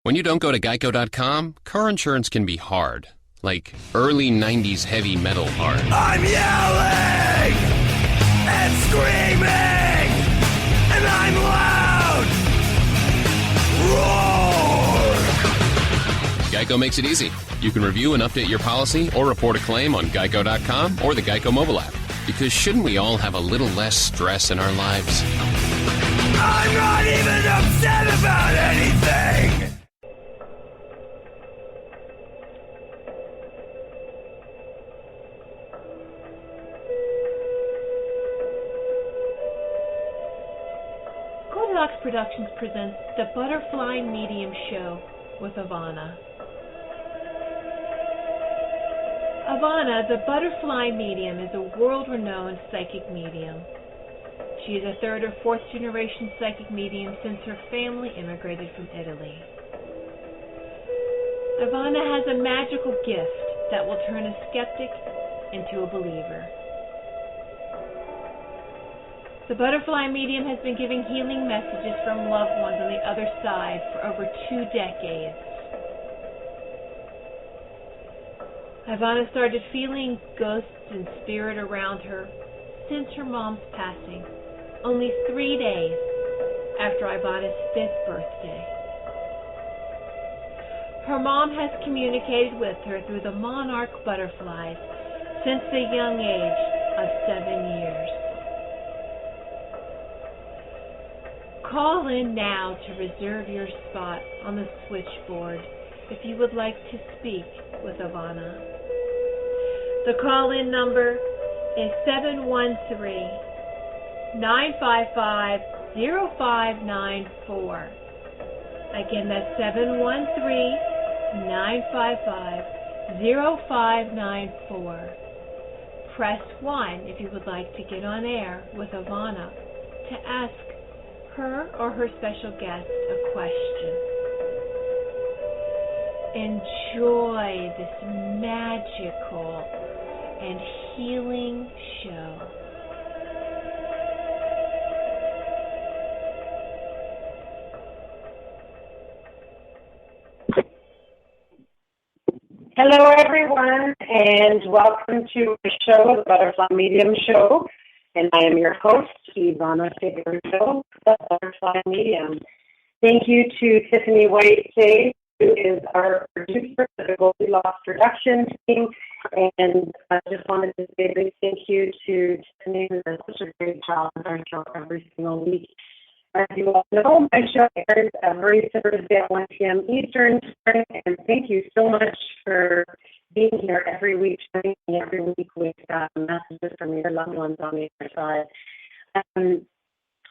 When you don't go to Geico.com, car insurance can be hard. Like early 90s heavy metal hard. I'm yelling and screaming and I'm loud. Roar! Geico makes it easy. You can review and update your policy or report a claim on Geico.com or the Geico mobile app. Because shouldn't we all have a little less stress in our lives? I'm not even upset about anything! ButterFly Productions presents the ButterFly Medium Show with Ivana. Ivana, the ButterFly Medium, is a world-renowned psychic medium. She is a third or fourth generation psychic medium since her family immigrated from Italy. Ivana has a magical gift that will turn a skeptic into a believer. The ButterFly Medium has been giving healing messages from loved ones on the other side for over 2 decades. Ivana started feeling ghosts and spirit around her since her mom's passing, only 3 days after Ivana's 5th birthday. Her mom has communicated with her through the Monarch ButterFlies since the young age of 7 years. Call in now to reserve your spot on the switchboard if you would like to speak with Ivana. The call-in number is 713-955-0594. Again, that's 713-955-0594. Press 1 if you would like to get on air with Ivana to ask her or her special guest a question. Enjoy this magical and healing show. Hello, everyone, and welcome to the show, the ButterFly Medium Show. And I am your host, Ivana Figueiredo, the ButterFly Medium. Thank you to Tiffany White, who is our producer for the Goldilocks production team. And I just wanted to say a big thank you to Tiffany, who does such a great job on our show every single week. As you all know, my show airs every Thursday at 1 p.m. Eastern Time, and thank you so much for being here every week, joining me every week with messages from your loved ones on the other side.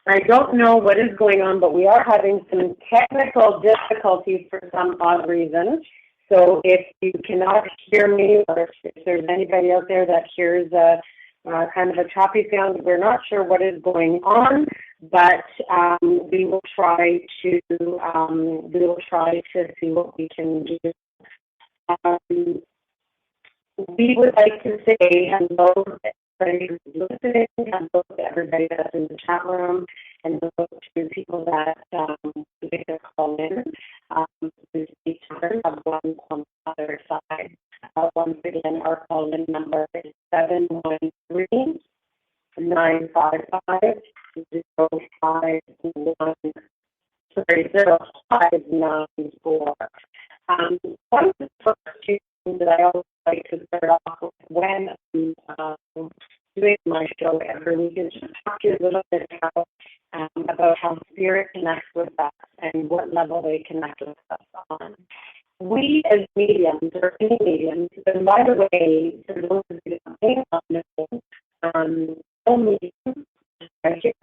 I don't know what is going on, but we are having some technical difficulties for some odd reason. So if you cannot hear me, or if there's anybody out there that hears kind of a choppy sound, we're not sure what is going on, but we will try to see what we can do. We would like to say hello to everybody who's listening, hello to everybody that's in the chat room, and hello to people that make their call in. Each other have one on the other side. Once again, our call-in number is 713-955-0594. One of the first two things that I always like to start off with when I'm doing my show every week is just talk to you a little bit about how spirit connects with us and what level they connect with us on. We as mediums, or any mediums, and by the way, for those of you that may not know, all mediums are psychic,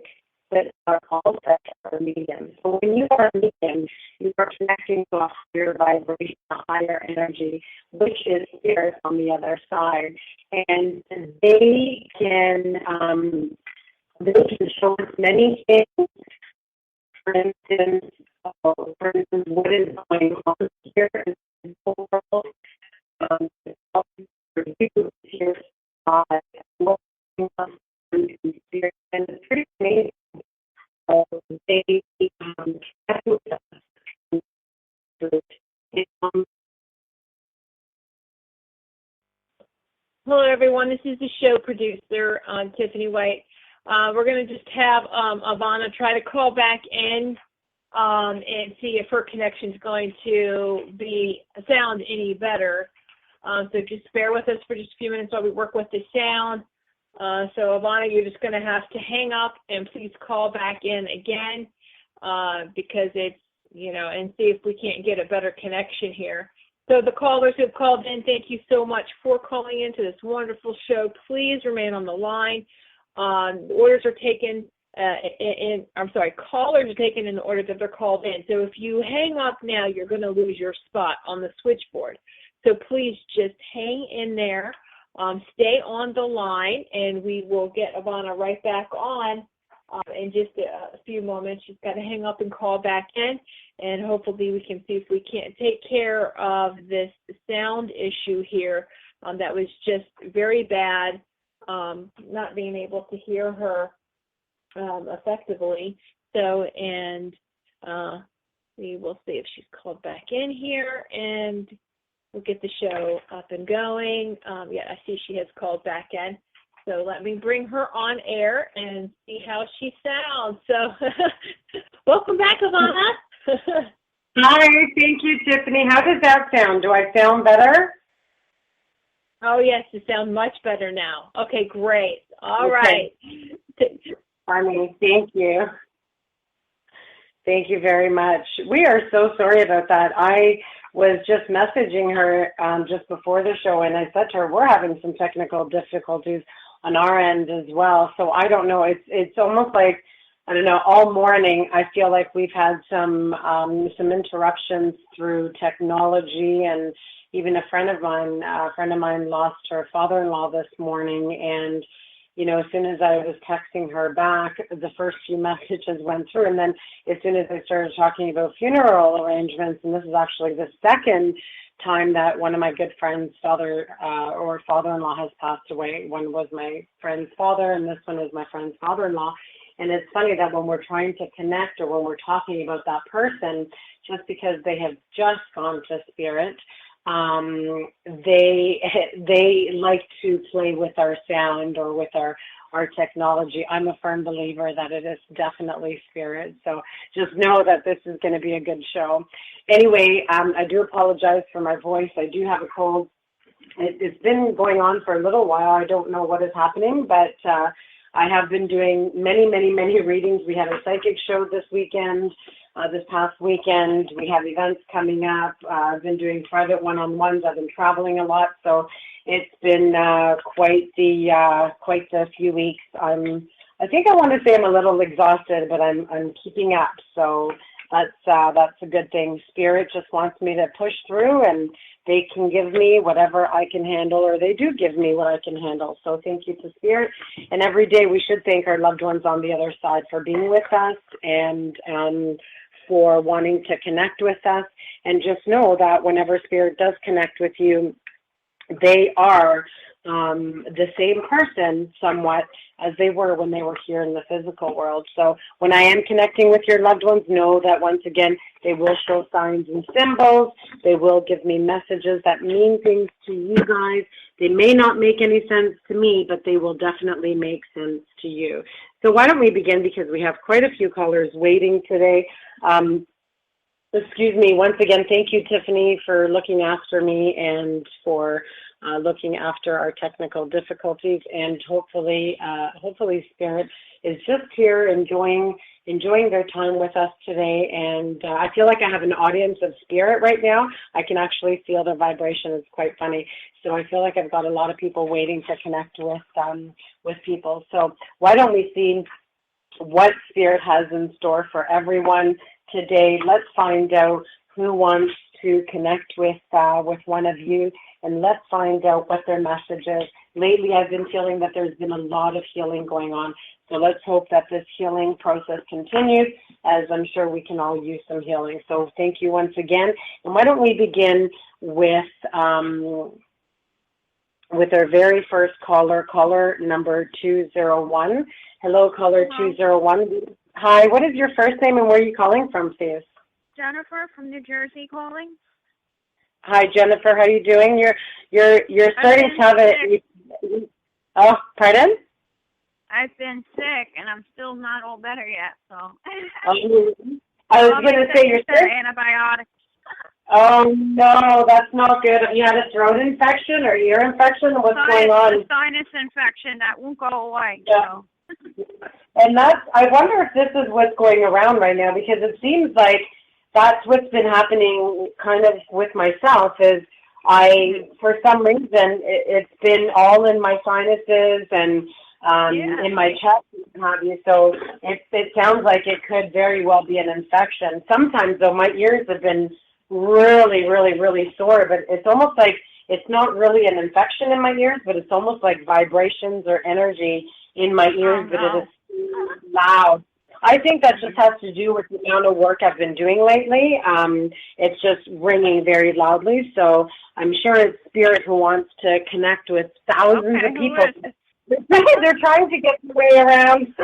but are all such are mediums. So when you are a medium, you are connecting to a higher vibration, a higher energy, which is spirit on the other side. And they can show us many things. For instance, what is going on here in the world? For you to hear what's going on in spirit, and it's pretty amazing. They connect with us Hello, everyone. This is the show producer, Tiffany White. We're going to just have Ivana try to call back in and see if her connection is going to sound any better. So just bear with us for just a few minutes while we work with the sound. So Ivana, you're just going to have to hang up and please call back in again because it's, and see if we can't get a better connection here. So the callers who have called in, thank you so much for calling into this wonderful show. Please remain on the line. Orders are taken callers are taken in the order that they're called in. So if you hang up now, you're going to lose your spot on the switchboard. So please just hang in there, stay on the line, and we will get Ivana right back on in just a few moments. She's got to hang up and call back in, and hopefully we can see if we can't take care of this sound issue here that was just very bad, not being able to hear her effectively. So, and we will see if she's called back in here, and we'll get the show up and going. Yeah, I see she has called back in. So let me bring her on air and see how she sounds. So welcome back, Ivana. Hi, thank you, Tiffany. How does that sound? Do I sound better? Oh, yes, you sound much better now. Okay, great. All right. Right. Thank you. Thank you very much. We are so sorry about that. I was just messaging her just before the show, and I said to her, we're having some technical difficulties on our end as well. So I don't know. It's almost like, I don't know, all morning I feel like we've had some interruptions through technology, and even a friend of mine lost her father-in-law this morning, and as soon as I was texting her back, the first few messages went through, and then as soon as I started talking about funeral arrangements, and this is actually the second time that one of my good friends' father-in-law has passed away. One was my friend's father, and this one is my friend's father-in-law. And it's funny that when we're trying to connect or when we're talking about that person, just because they have just gone to spirit, they like to play with our sound or with our technology. I'm a firm believer that it is definitely spirit. So just know that this is going to be a good show. Anyway, I do apologize for my voice. I do have a cold. It's been going on for a little while. I don't know what is happening, but I have been doing many, many, many readings. We had a psychic show this weekend. This past weekend, we have events coming up. I've been doing private one-on-ones. I've been traveling a lot, so it's been quite the few weeks. I think I want to say I'm a little exhausted, but I'm keeping up. So that's a good thing. Spirit just wants me to push through, and they can give me whatever I can handle, or they do give me what I can handle. So thank you to Spirit. And every day we should thank our loved ones on the other side for being with us and for wanting to connect with us. And just know that whenever Spirit does connect with you, they are the same person somewhat as they were when they were here in the physical world. So when I am connecting with your loved ones, know that once again, they will show signs and symbols. They will give me messages that mean things to you guys. They may not make any sense to me, but they will definitely make sense to you. So why don't we begin, because we have quite a few callers waiting today. Excuse me, once again, thank you, Tiffany, for looking after me and for looking after our technical difficulties, and hopefully Spirit is just here enjoying their time with us today. And I feel like I have an audience of Spirit right now. I can actually feel the vibration. It's quite funny. So I feel like I've got a lot of people waiting to connect with people. So why don't we see what Spirit has in store for everyone today? Let's find out who wants to connect with one of you, and let's find out what their message is. Lately, I've been feeling that there's been a lot of healing going on. So let's hope that this healing process continues, as I'm sure we can all use some healing. So thank you once again. And why don't we begin with our very first caller number 201. Hello, caller 201. Hi, what is your first name and where are you calling from, please? Jennifer from New Jersey calling. Hi, Jennifer. How are you doing? You're starting to have it. Oh, pardon? I've been sick, and I'm still not all better yet. So. I was going to say you're sick. Antibiotics. Oh no, that's not good. You had a throat infection or ear infection? What's going on? A sinus infection that won't go away. Yeah. So. And I wonder if this is what's going around right now, because it seems like that's what's been happening kind of with myself is for some reason, it's been all in my sinuses and in my chest and what have you. So it sounds like it could very well be an infection. Sometimes, though, my ears have been really, really, really sore, but it's almost like it's not really an infection in my ears, but it's almost like vibrations or energy in my ears, but it is loud. I think that just has to do with the amount of work I've been doing lately. It's just ringing very loudly, so I'm sure it's Spirit who wants to connect with thousands of people. They're trying to get the way around.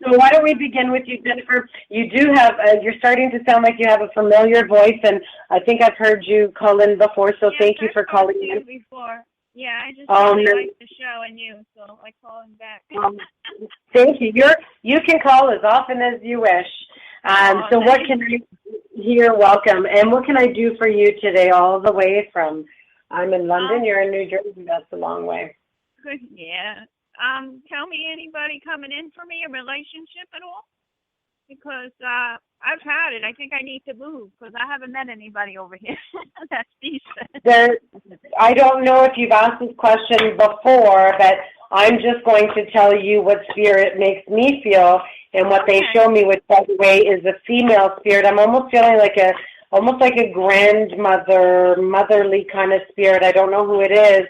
So why don't we begin with you, Jennifer? You do have, you're starting to sound like you have a familiar voice, and I think I've heard you call in before, so thank you for calling in. Before. Yeah, I just really like the show and you, so I call him back. Thank you. You can call as often as you wish. So what can you're welcome. And what can I do for you today all the way from, I'm in London, you're in New Jersey, that's a long way. Good, yeah. Tell me anybody coming in for me, a relationship at all? Because I've had it. I think I need to move because I haven't met anybody over here. That's decent. I don't know if you've asked this question before, but I'm just going to tell you what spirit makes me feel and what they show me, which, by the way, is a female spirit. I'm almost feeling like a grandmother, motherly kind of spirit. I don't know who it is,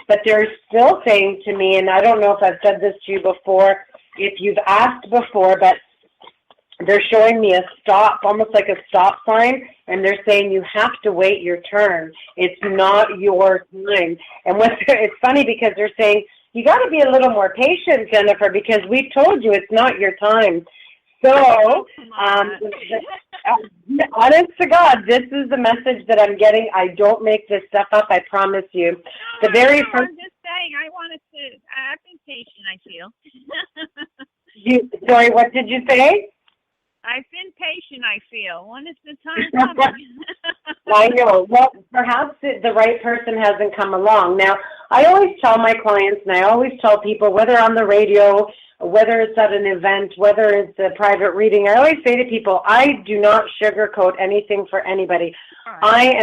but they're still saying to me, and I don't know if I've said this to you before, if you've asked before, but they're showing me a stop, almost like a stop sign, and they're saying you have to wait your turn. It's not your time. And it's funny because they're saying, you got to be a little more patient, Jennifer, because we've told you it's not your time. So, honest to God, this is the message that I'm getting. I don't make this stuff up, I promise you. I'm just saying, I've been patient, I feel. Sorry, what did you say? I've been patient, I feel. When is the time coming? I know. Well, perhaps the right person hasn't come along. Now, I always tell my clients, and I always tell people, whether on the radio, whether it's at an event, whether it's a private reading, I always say to people, I do not sugarcoat anything for anybody. Right.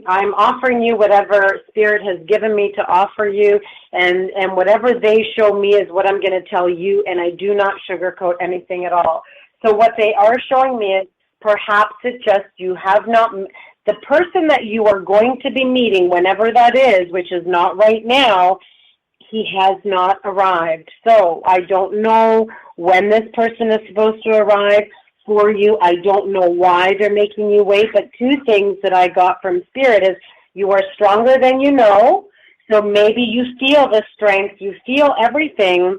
I'm offering you whatever Spirit has given me to offer you, and whatever they show me is what I'm going to tell you, and I do not sugarcoat anything at all. So what they are showing me is perhaps it's just you have not, the person that you are going to be meeting, whenever that is, which is not right now, he has not arrived. So I don't know when this person is supposed to arrive for you. I don't know why they're making you wait, but two things that I got from Spirit is you are stronger than you know, so maybe you feel the strength, you feel everything,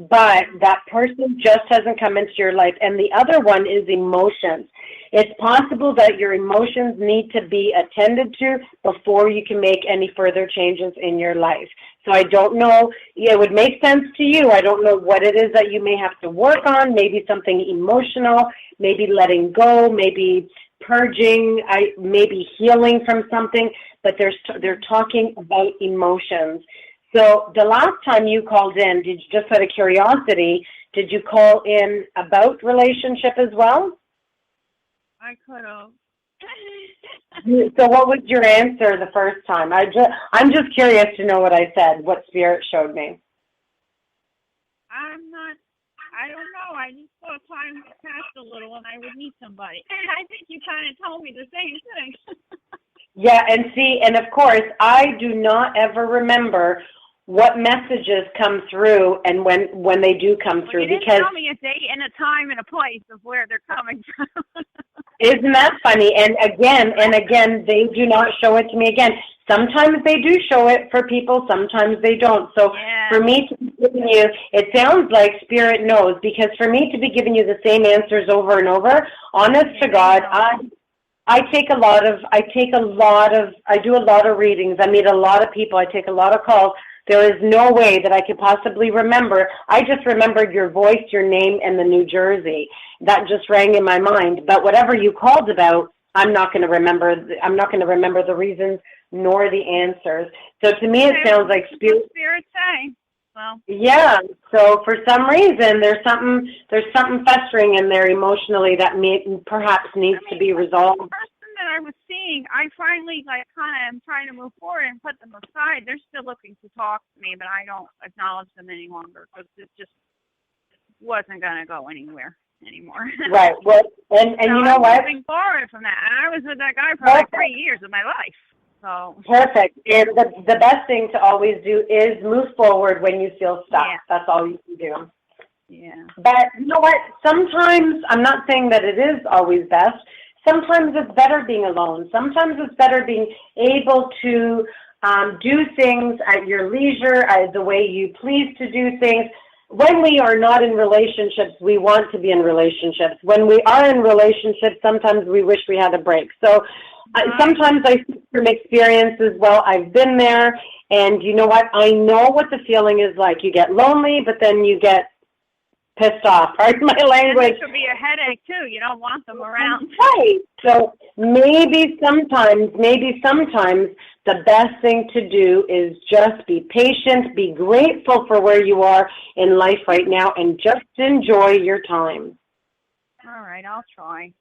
but that person just hasn't come into your life. And the other one is emotions. It's possible that your emotions need to be attended to before you can make any further changes in your life. So I don't know, it would make sense to you. I don't know what it is that you may have to work on, maybe something emotional, maybe letting go, maybe purging, maybe healing from something, but they're talking about emotions. So the last time you called in, just out of curiosity, did you call in about relationship as well? I could have. So what was your answer the first time? I'm just curious to know what I said, what Spirit showed me. I don't know. I just thought time passed a little and I would meet somebody. And I think you kind of told me the same thing. Yeah, and of course, I do not ever remember what messages come through and when they do come through. You didn't tell me a date and a time and a place of where they're coming from. Isn't that funny? And again, they do not show it to me again. Sometimes they do show it for people, sometimes they don't. So for me to be giving you, it sounds like Spirit knows, because for me to be giving you the same answers over and over, honest to God, I do a lot of readings. I meet a lot of people. I take a lot of calls. There is no way that I could possibly remember. I just remembered your voice, your name, and the New Jersey. That just rang in my mind. But whatever you called about, I'm not going to remember. I'm not going to remember the reasons nor the answers. So to me, it sounds like Spirit say. Well. Yeah. So for some reason, there's something festering in there emotionally that perhaps needs to be resolved. The person that I was seeing, I finally am trying to move forward and put them aside. They're still looking to talk to me, but I don't acknowledge them any longer because it just wasn't going to go anywhere anymore. Right. Well, and so you know I'm what? moving forward from that. And I was with that guy for like 3 years of my life. So. Perfect. And the best thing to always do is move forward when you feel stuck. Yeah. That's all you can do. Yeah. But you know what? Sometimes, I'm not saying that it is always best. Sometimes it's better being alone. Sometimes it's better being able to do things at your leisure, the way you please to do things. When we are not in relationships, we want to be in relationships. When we are in relationships, sometimes we wish we had a break. So sometimes I speak from experience as well. I've been there, and you know what? I know what the feeling is like. You get lonely, but then you get pissed off. Pardon my language. And it could be a headache, too. You don't want them around. Right. So maybe sometimes the best thing to do is just be patient, be grateful for where you are in life right now, and just enjoy your time. All right, I'll try.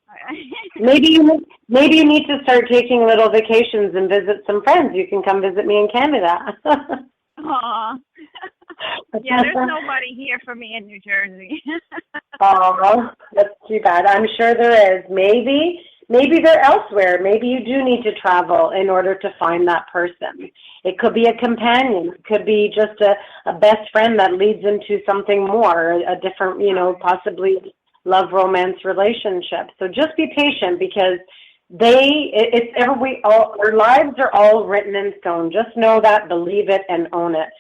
Maybe you need to start taking little vacations and visit some friends. You can come visit me in Canada. Aw. Yeah, there's nobody here for me in New Jersey. Oh, that's too bad. I'm sure there is. Maybe they're elsewhere. Maybe you do need to travel in order to find that person. It could be a companion. It could be just a best friend that leads into something more, a different, possibly love romance relationship. So just be patient, because our lives are all written in stone. Just know that, believe it, and own it.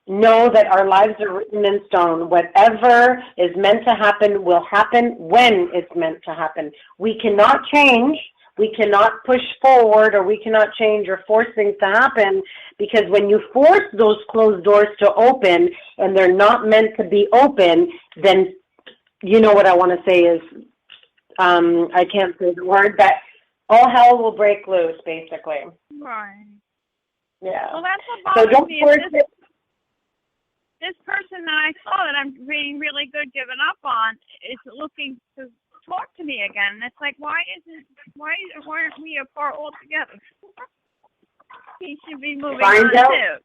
Know that our lives are written in stone. Whatever is meant to happen will happen when it's meant to happen. We cannot change. We cannot push forward, or we cannot change or force things to happen, because when you force those closed doors to open and they're not meant to be open, then you know what I want to say is, I can't say the word, but all hell will break loose, basically. Right. Yeah. Well, that's what bothers me. This person that I saw that I'm being really good giving up on is looking to talk to me again. And it's like, why aren't we apart altogether? He should be moving on too.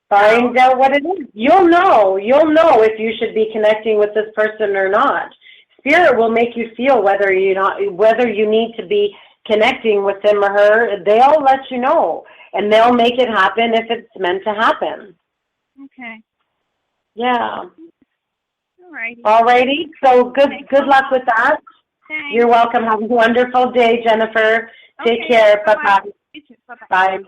Find out what it is. You'll know if you should be connecting with this person or not. Spirit will make you feel whether you need to be connecting with him or her. They'll let you know, and they'll make it happen if it's meant to happen. Okay. Yeah. All righty. So good luck with that. Thanks. You're welcome. Have a wonderful day, Jennifer. Okay. Take care. Bye-bye. Bye-bye. Bye.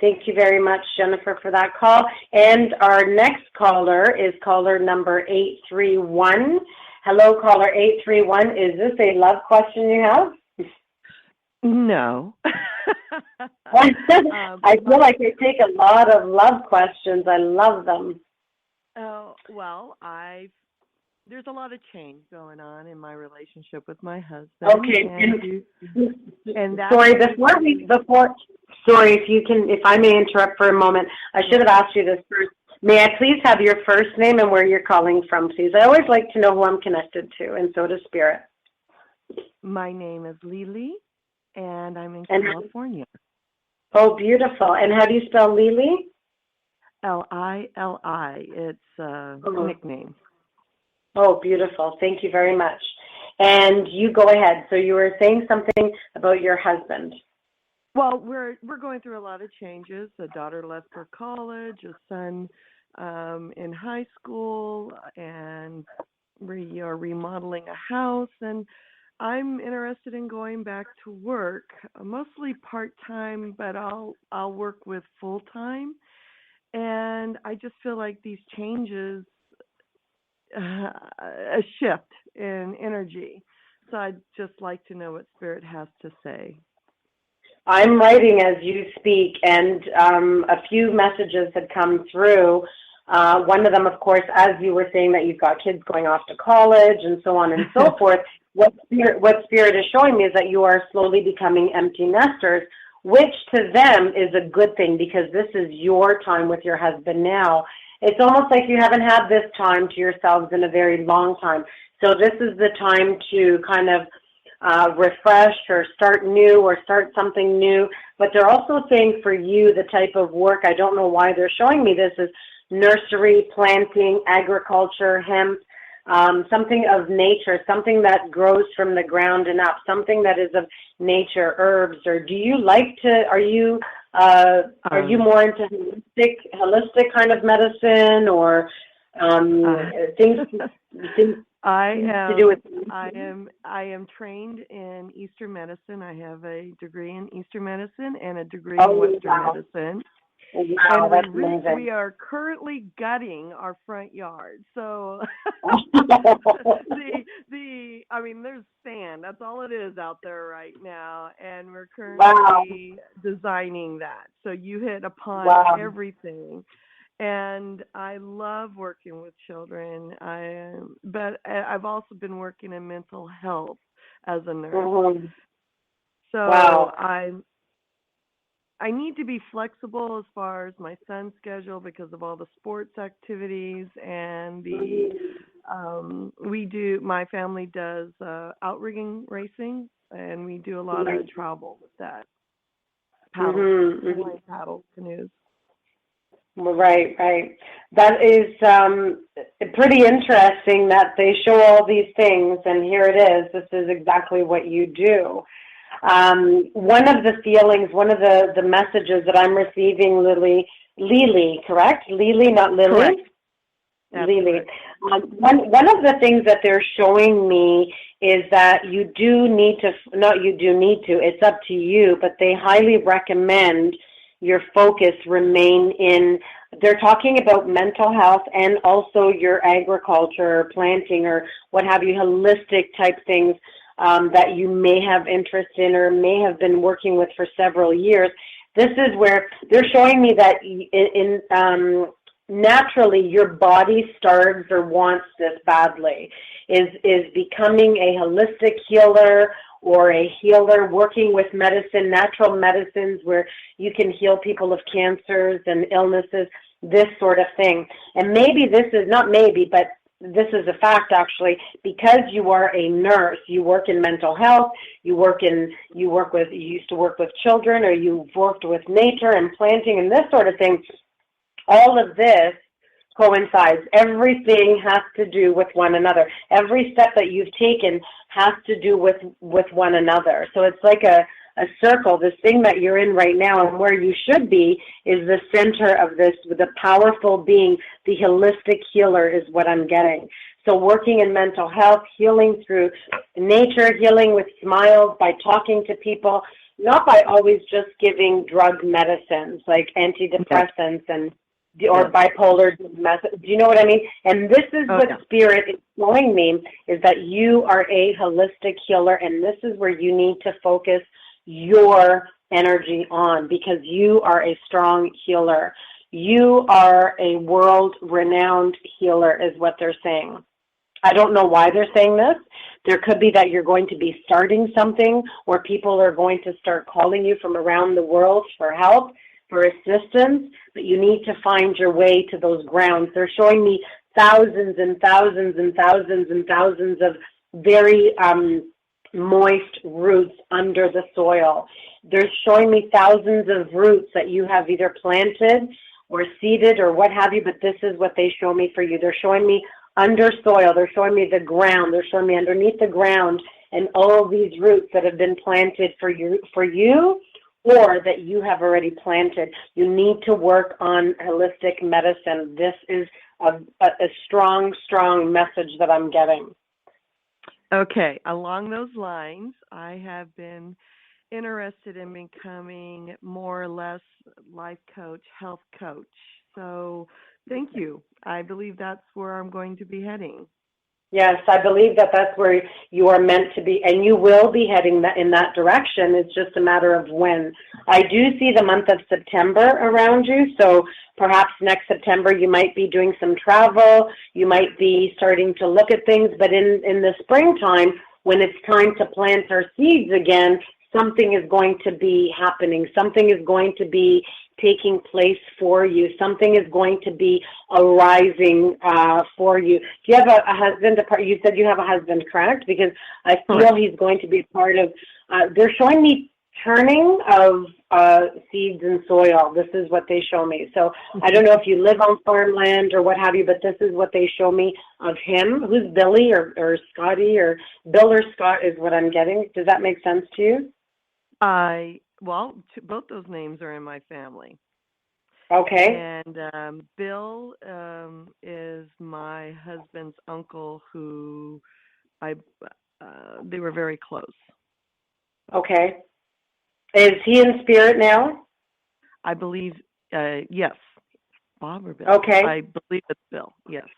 Thank you very much, Jennifer, for that call. And our next caller is caller number 831. Hello, caller 831. Is this a love question you have? No. I feel like I take a lot of love questions. I love them. Oh, well, there's a lot of change going on in my relationship with my husband. Okay. Sorry, if I may interrupt for a moment, I should have asked you this first. May I please have your first name and where you're calling from, please? I always like to know who I'm connected to, and so does Spirit. My name is Lily, and I'm in California. Oh, beautiful. And how do you spell Lily? Lili. It's a nickname. Oh, beautiful. Thank you very much. And you go ahead. So you were saying something about your husband. Well, we're going through a lot of changes. A daughter left for college, a son in high school, and we are remodeling a house. And I'm interested in going back to work, mostly part-time, but I'll work with full-time. And I just feel like these changes, a shift in energy. So I'd just like to know what Spirit has to say. I'm writing as you speak, and a few messages had come through. One of them, of course, as you were saying, that you've got kids going off to college and so on and so forth. What Spirit is showing me is that you are slowly becoming empty nesters, which to them is a good thing because this is your time with your husband now. It's almost like you haven't had this time to yourselves in a very long time. So this is the time to kind of refresh or start new or start something new. But they're also saying for you, the type of work, I don't know why they're showing me this, is nursery, planting, agriculture, hemp, something of nature, something that grows from the ground and up, something that is of nature, herbs. Or do you like to, are you more into holistic kind of medicine, or things to do with? I am trained in Eastern medicine. I have a degree in Eastern medicine and a degree in Western medicine. Wow, that's amazing. We are currently gutting our front yard. So there's sand. That's all it is out there right now. And we're currently designing that. So you hit upon everything. And I love working with children. But I've also been working in mental health as a nurse. Mm-hmm. So I need to be flexible as far as my son's schedule because of all the sports activities and my family does outrigging racing, and we do a lot of travel with that. Paddle canoes. Right. That is pretty interesting that they show all these things, and here it is. This is exactly what you do. One of the feelings, one of the messages that I'm receiving, Lily, correct? Lily, not Lily? Correct. Lily. One of the things that they're showing me is that it's up to you, but they highly recommend your focus remain in, they're talking about mental health and also your agriculture, planting, or what have you, holistic type things that you may have interest in or may have been working with for several years. This is where they're showing me that naturally your body starves or wants this badly, is becoming a holistic healer or a healer, working with medicine, natural medicines where you can heal people of cancers and illnesses, this sort of thing. And maybe this is, not maybe, but this is a fact actually, because you are a nurse, you work in mental health, you used to work with children, or you've worked with nature and planting and this sort of thing. All of this coincides. Everything has to do with one another. Every step that you've taken has to do with one another. So it's like a circle. This thing that you're in right now and where you should be is the center of this, the powerful being, the holistic healer is what I'm getting. So working in mental health, healing through nature, healing with smiles, by talking to people, not by always just giving drug medicines like antidepressants or bipolar method. Do you know what I mean? And this is what Spirit is showing me, is that you are a holistic healer, and this is where you need to focus your energy on, because you are a strong healer. You are a world-renowned healer is what they're saying. I don't know why they're saying this. There could be that you're going to be starting something where people are going to start calling you from around the world for help, for assistance, but you need to find your way to those grounds. They're showing me thousands and thousands and thousands and thousands of very moist roots under the soil. They're showing me thousands of roots that you have either planted or seeded or what have you, but this is what they show me for you. They're showing me under soil. They're showing me the ground. They're showing me underneath the ground and all these roots that have been planted for you, or that you have already planted. You need to work on holistic medicine. This is a strong, strong message that I'm getting. Okay, along those lines, I have been interested in becoming more or less life coach, health coach. So thank you. I believe that's where I'm going to be heading. Yes, I believe that that's where you are meant to be, and you will be heading in that direction. It's just a matter of when. I do see the month of September around you, so perhaps next September you might be doing some travel, you might be starting to look at things, but in the springtime, when it's time to plant our seeds again, something is going to be happening. Something is going to be taking place for you. Something is going to be arising for you. Do you have a husband? You said you have a husband, correct? Because I feel he's going to be part of, they're showing me turning of seeds in soil. This is what they show me. So I don't know if you live on farmland or what have you, but this is what they show me of him. Who's Billy or Scotty, or Bill or Scott is what I'm getting. Does that make sense to you? Well, both those names are in my family. Okay. And Bill is my husband's uncle, who they were very close. Okay. Is he in spirit now? I believe, yes. Bob or Bill? Okay. I believe it's Bill, yes.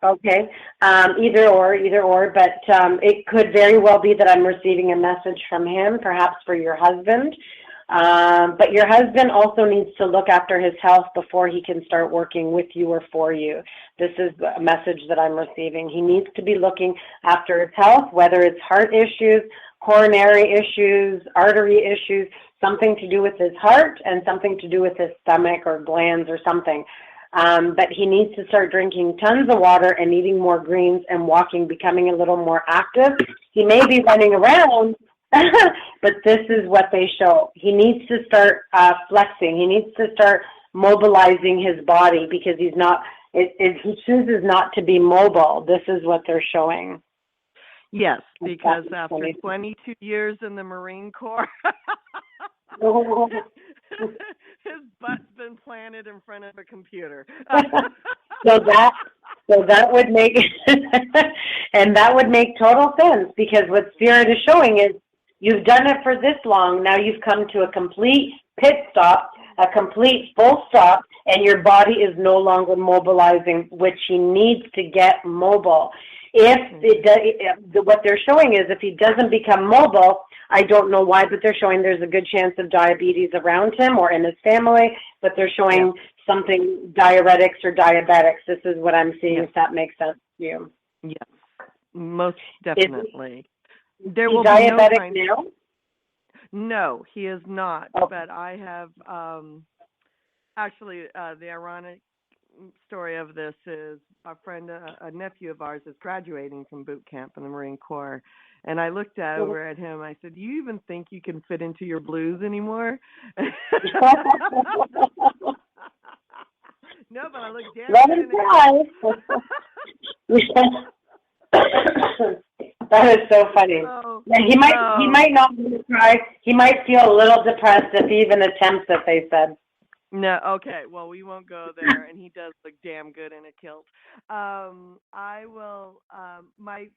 Okay. Either or, but it could very well be that I'm receiving a message from him, perhaps for your husband. But your husband also needs to look after his health before he can start working with you or for you. This is a message that I'm receiving. He needs to be looking after his health, whether it's heart issues, coronary issues, artery issues, something to do with his heart and something to do with his stomach or glands or something. But he needs to start drinking tons of water and eating more greens and walking, becoming a little more active. He may be running around, but this is what they show. He needs to start flexing. He needs to start mobilizing his body because he's not. He chooses not to be mobile. This is what they're showing. Yes, because after 22 years in the Marine Corps, his butt's been planted in front of a computer. So that would make and that would make total sense, because what Spirit is showing is you've done it for this long. Now you've come to a complete pit stop, a complete full stop, and your body is no longer mobilizing, which he needs to get mobile. What they're showing is if he doesn't become mobile, I don't know why, but they're showing there's a good chance of diabetes around him or in his family, but they're showing something diuretics or diabetics. This is what I'm seeing, if that makes sense to you. Yes, most definitely. There will be diabetic now? No, he is not, but I have, actually, the ironic story of this is a nephew of ours is graduating from boot camp in the Marine Corps, and I looked over at him. I said, "Do you even think you can fit into your blues anymore?" No, but I look damn good. That is so funny. He might not try. He might feel a little depressed if he even attempts it, they said. No, okay. Well, we won't go there, and he does look damn good in a kilt. I will. My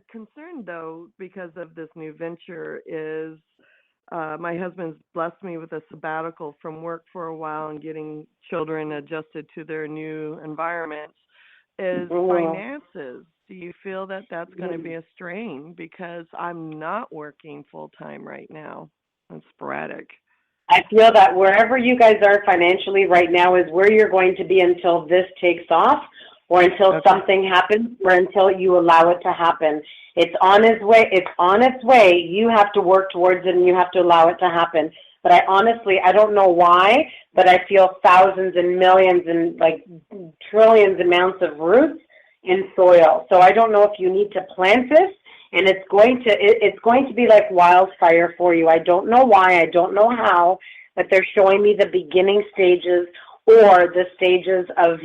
concern, though, because of this new venture, is my husband's blessed me with a sabbatical from work for a while and getting children adjusted to their new environments. Is finances. Do you feel that that's going to be a strain? Because I'm not working full time right now. I'm sporadic. I feel that wherever you guys are financially right now is where you're going to be until this takes off, or until something happens, or until you allow it to happen. It's on its way. It's on its way. You have to work towards it, and you have to allow it to happen. But I don't know why, but I feel thousands and millions and like trillions amounts of roots in soil. So I don't know if you need to plant this, and it's going to be like wildfire for you. I don't know why, I don't know how, but they're showing me the beginning stages or the stages of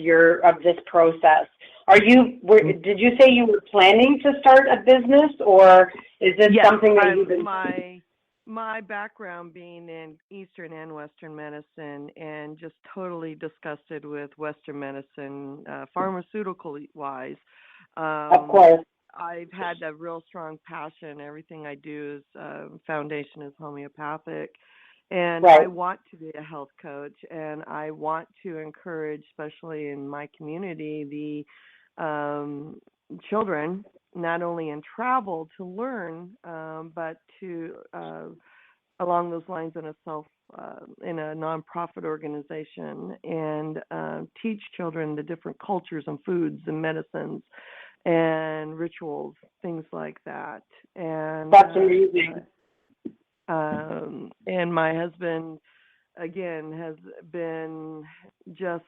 this process. Did you say you were planning to start a business, or is this something that you've been? My background being in Eastern and Western medicine, and just totally disgusted with Western medicine, pharmaceutical-wise. Of course. I've had a real strong passion. Everything I do is foundation is homeopathic. And I want to be a health coach, and I want to encourage, especially in my community, the children, not only in travel to learn, but to along those lines in a nonprofit organization, and teach children the different cultures and foods and medicines and rituals, things like that. And that's amazing. And my husband, again, has been just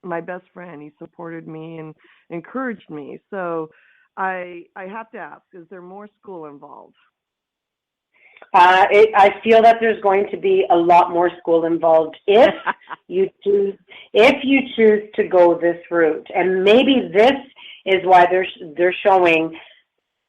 my best friend. He supported me and encouraged me. So I have to ask, is there more school involved? I feel that there's going to be a lot more school involved if you choose to go this route. And maybe this is why they're showing.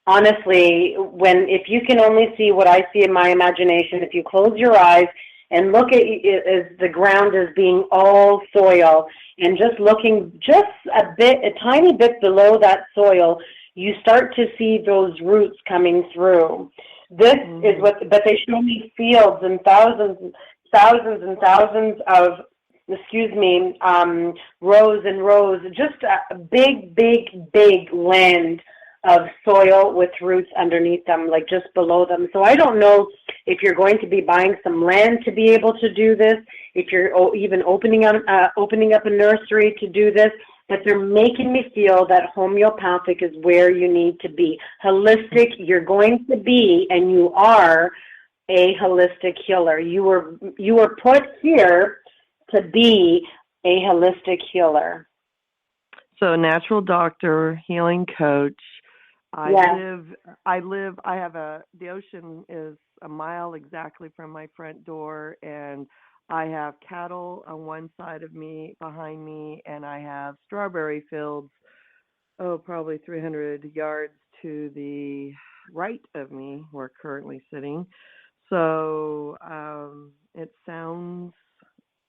Honestly, if you can only see what I see in my imagination, if you close your eyes and look at it as the ground as being all soil, and just looking just a tiny bit below that soil, you start to see those roots coming through. This is but they show me fields and thousands and thousands of, rows and rows, just a big land of soil with roots underneath them, like just below them. So I don't know if you're going to be buying some land to be able to do this, if you're even opening up a nursery to do this, but they're making me feel that homeopathic is where you need to be. Holistic, you're going to be, and you are a holistic healer. You were put here to be a holistic healer. So natural doctor, healing coach. The ocean is a mile exactly from my front door, and I have cattle on one side of me, behind me, and I have strawberry fields, probably 300 yards to the right of me, we're currently sitting. So it sounds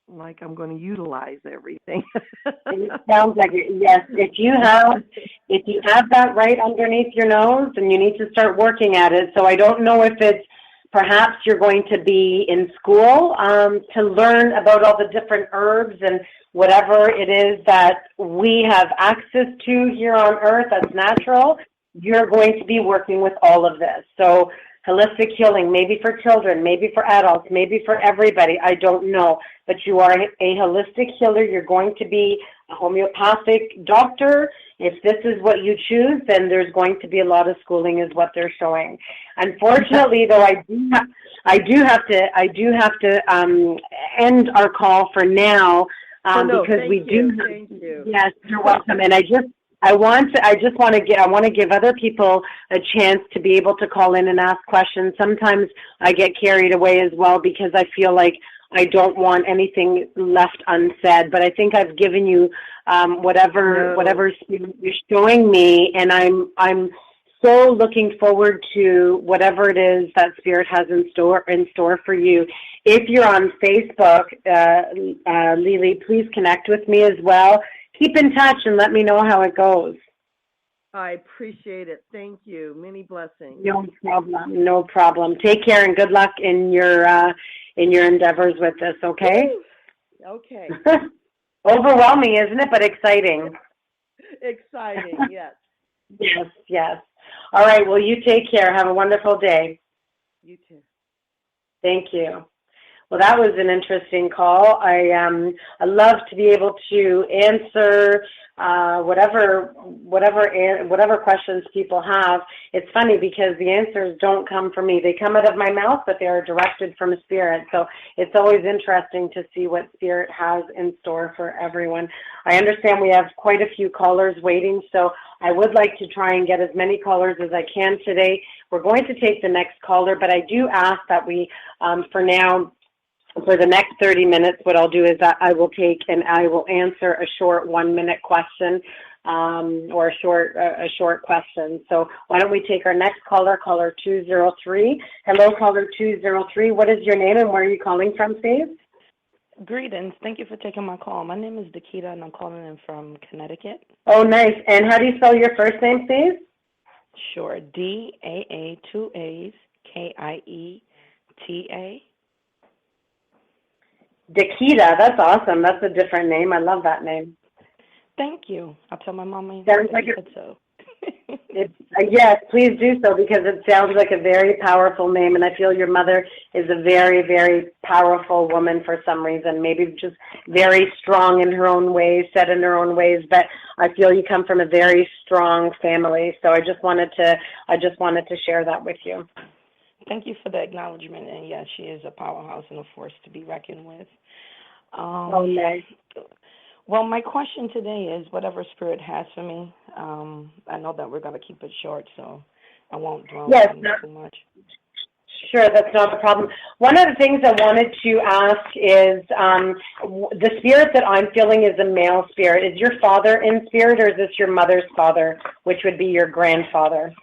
like I'm going to utilize everything. It sounds like it, yes. If you have that right underneath your nose, then you need to start working at it. So I don't know if it's perhaps you're going to be in school to learn about all the different herbs and whatever it is that we have access to here on Earth that's natural. You're going to be working with all of this. So holistic healing, maybe for children, maybe for adults, maybe for everybody, I don't know. But you are a holistic healer. You're going to be a homeopathic doctor. If this is what you choose, then there's going to be a lot of schooling is what they're showing. Unfortunately, though, I do have to end our call for now because we do. Thank you. Yes, you're welcome. And I want to give other people a chance to be able to call in and ask questions. Sometimes I get carried away as well because I feel like I don't want anything left unsaid. But I think I've given you whatever you're showing me, and I'm so looking forward to whatever it is that Spirit has in store for you. If you're on Facebook, Lily, please connect with me as well. Keep in touch and let me know how it goes. I appreciate it. Thank you. Many blessings. No problem. Take care and good luck in your endeavors with this, okay? Okay. Overwhelming, isn't it? But exciting. Exciting, yes. Yes. All right, well, you take care. Have a wonderful day. You too. Thank you. Well, that was an interesting call. I love to be able to answer whatever questions people have. It's funny because the answers don't come from me. They come out of my mouth, but they are directed from Spirit. So it's always interesting to see what Spirit has in store for everyone. I understand we have quite a few callers waiting, so I would like to try and get as many callers as I can today. We're going to take the next caller, but I do ask that we, for now, for the next 30 minutes, what I'll do is that I will take and I will answer a short 1-minute question or a short question. So why don't we take our next caller, caller 203. Hello, caller 203. What is your name and where are you calling from, please? Greetings. Thank you for taking my call. My name is Dakita, and I'm calling in from Connecticut. Oh, nice. And how do you spell your first name, please? Sure. D-A-A, 2 A's, K-I-E-T-A. Dakita. That's awesome. That's a different name. I love that name. Thank you. I'll tell my mama Sounds that like you it. said so. Yes, please do so, because it sounds like a very powerful name, and I feel your mother is a very, very powerful woman for some reason, maybe just very strong in her own ways, set in her own ways, but I feel you come from a very strong family, so I just wanted to share that with you. Thank you for the acknowledgement, and yes, she is a powerhouse and a force to be reckoned with. Okay. Well, my question today is whatever Spirit has for me. I know that we're going to keep it short, so I won't dwell on it too much. Sure, that's not a problem. One of the things I wanted to ask is the spirit that I'm feeling is a male spirit. Is your father in spirit, or is this your mother's father, which would be your grandfather?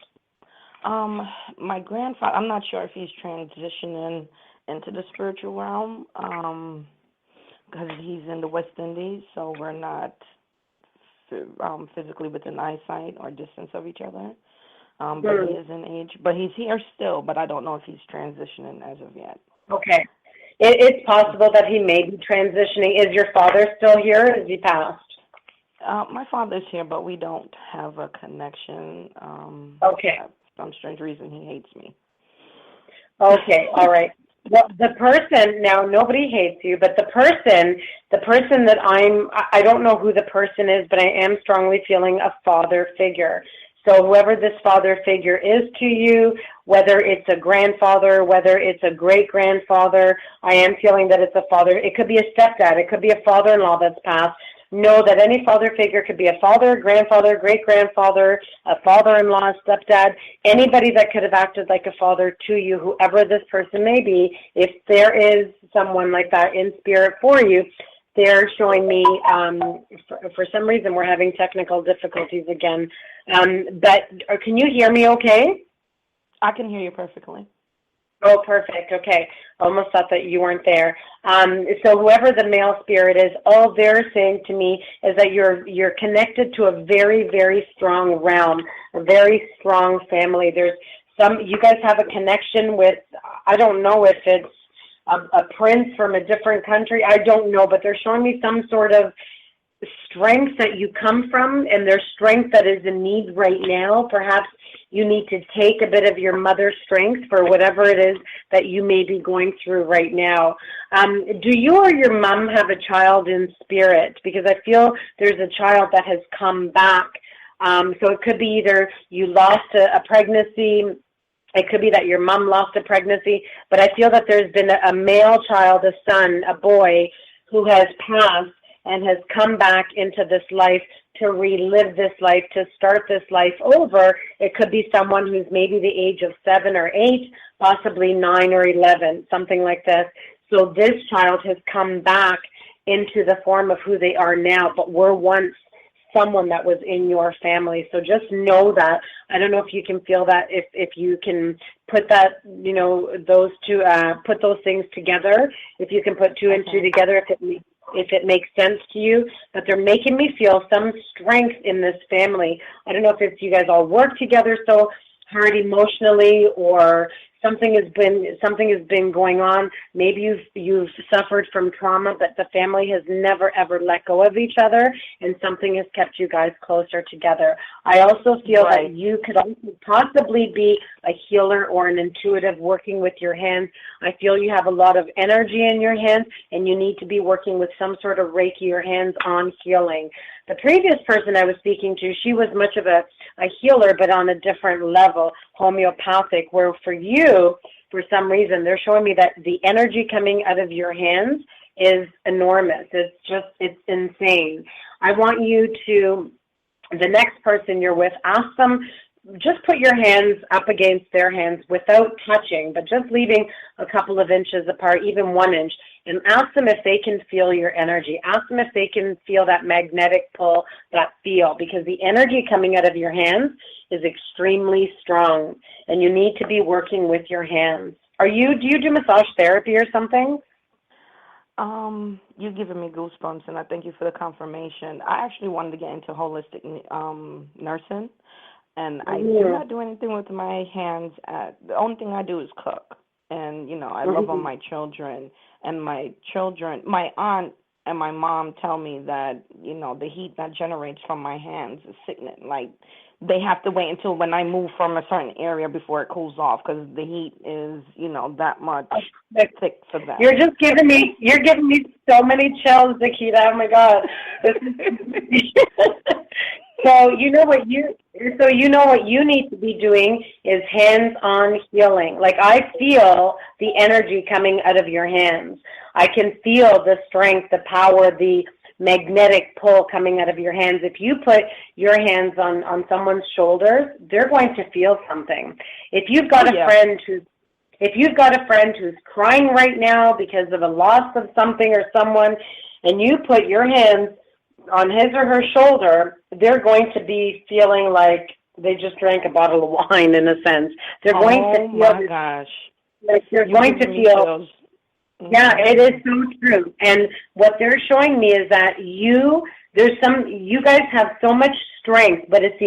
My grandfather, I'm not sure if he's transitioning into the spiritual realm. Because he's in the West Indies, so we're not physically within eyesight or distance of each other. But he is in age. But he's here still, but I don't know if he's transitioning as of yet. Okay. It's possible that he may be transitioning. Is your father still here, or is he passed? My father's here, but we don't have a connection. Okay. For some strange reason, he hates me. Okay, all right. Well, the person, now nobody hates you, but the person that I don't know who the person is, but I am strongly feeling a father figure. So whoever this father figure is to you, whether it's a grandfather, whether it's a great-grandfather, I am feeling that it's a father. It could be a stepdad. It could be a father-in-law that's passed. Know that any father figure could be a father, grandfather, great-grandfather, a father-in-law, stepdad, anybody that could have acted like a father to you, whoever this person may be. If there is someone like that in spirit for you, they're showing me, for some reason we're having technical difficulties again. But can you hear me okay? I can hear you perfectly. Oh, perfect. Okay. Almost thought that you weren't there. So whoever the male spirit is, all they're saying to me is that you're connected to a very, very strong realm, a very strong family. You guys have a connection with, I don't know if it's a prince from a different country. I don't know, but they're showing me some sort of strength that you come from, and there's strength that is in need right now. Perhaps you need to take a bit of your mother's strength for whatever it is that you may be going through right now. Do you or your mom have a child in spirit? Because I feel there's a child that has come back. So it could be either you lost a pregnancy, it could be that your mom lost a pregnancy, but I feel that there's been a male child, a son, a boy, who has passed and has come back into this life to relive this life, to start this life over. It could be someone who's maybe the age of 7 or 8, possibly 9 or 11, something like this. So this child has come back into the form of who they are now, but were once someone that was in your family. So just know that. I don't know if you can feel that, if you can put that, those two, put those things together, if you can put 2 and 2 together, if it makes sense to you, but they're making me feel some strength in this family. I don't know if it's you guys all work together so hard emotionally, or something has been going on. Maybe you've suffered from trauma, but the family has never ever let go of each other, and something has kept you guys closer together. I also feel that you could also possibly be a healer or an intuitive working with your hands. I feel you have a lot of energy in your hands, and you need to be working with some sort of Reiki or hands-on healing. The previous person I was speaking to, she was much of a healer, but on a different level, homeopathic, where for you, for some reason, they're showing me that the energy coming out of your hands is enormous. It's insane. I want you to, the next person you're with, ask them, just put your hands up against their hands without touching, but just leaving a couple of inches apart, even 1 inch, and ask them if they can feel your energy. Ask them if they can feel that magnetic pull, that feel, because the energy coming out of your hands is extremely strong, and you need to be working with your hands. Do you do massage therapy or something? You've given me goosebumps, and I thank you for the confirmation. I actually wanted to get into holistic nursing, and I do not do anything with my hands. The only thing I do is cook, and, I love on my children, and my aunt and my mom tell me that, the heat that generates from my hands is sickening. Like, they have to wait until when I move from a certain area before it cools off because the heat is, that much thick for them. You're giving me so many chills, Nikita. Oh my God. So you know what you need to be doing is hands-on healing. Like, I feel the energy coming out of your hands. I can feel the strength, the power, the magnetic pull coming out of your hands. If you put your hands on someone's shoulders, they're going to feel something. If you've got a friend who's crying right now because of a loss of something or someone, and you put your hands on his or her shoulder, they're going to be feeling like they just drank a bottle of wine, in a sense. They're going to feel, oh my gosh, like you're going to feel. Yeah, it is so true. And what they're showing me is that you guys have so much strength, but it's